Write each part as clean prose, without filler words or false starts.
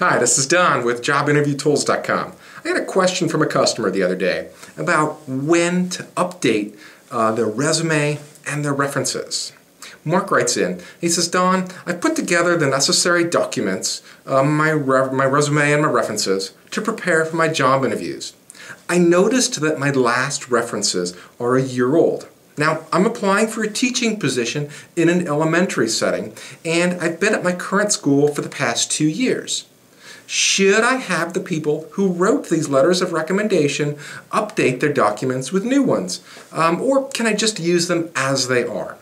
Hi, this is Don with JobInterviewTools.com. I had a question from a customer the other day about when to update their resume and their references. Mark writes in, he says, Don, I've put together the necessary documents, my resume and my references, to prepare for my job interviews. I noticed that my last references are a year old. Now, I'm applying for a teaching position in an elementary setting, and I've been at my current school for the past 2 years. Should I have the people who wrote these letters of recommendation update their documents with new ones? Or can I just use them as they are?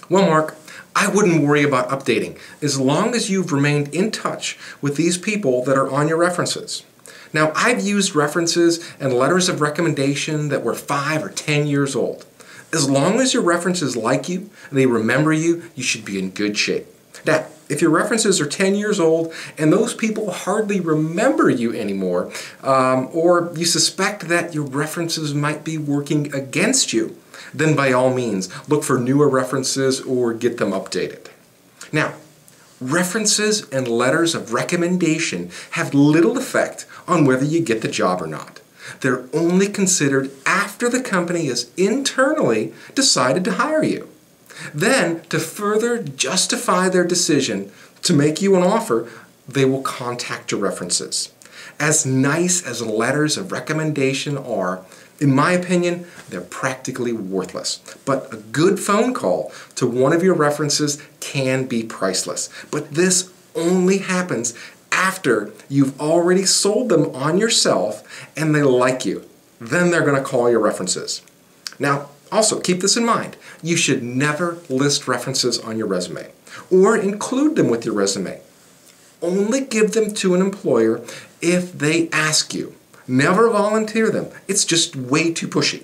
Well, Mark, I wouldn't worry about updating as long as you've remained in touch with these people that are on your references. Now, I've used references and letters of recommendation that were 5 or 10 years old. As long as your references like you and they remember you, you should be in good shape. Now, if your references are 10 years old and those people hardly remember you anymore, or you suspect that your references might be working against you, then by all means, look for newer references or get them updated. Now, references and letters of recommendation have little effect on whether you get the job or not. They're only considered after the company has internally decided to hire you. Then, to further justify their decision to make you an offer, they will contact your references. As nice as letters of recommendation are, in my opinion, they're practically worthless. But a good phone call to one of your references can be priceless. But this only happens after you've already sold them on yourself and they like you. Then they're going to call your references. Now, also, keep this in mind. You should never list references on your resume or include them with your resume. Only give them to an employer if they ask you. Never volunteer them. It's just way too pushy.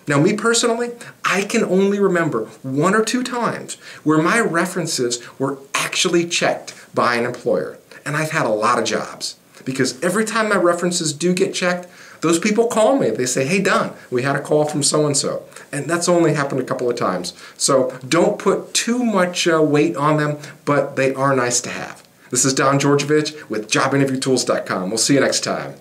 Now, me personally, I can only remember 1 or 2 times where my references were actually checked by an employer. And I've had a lot of jobs because every time my references do get checked, those people call me. They say, hey, Don, we had a call from so-and-so. And that's only happened a couple of times. So don't put too much weight on them, but they are nice to have. This is Don Georgievich with JobInterviewTools.com. We'll see you next time.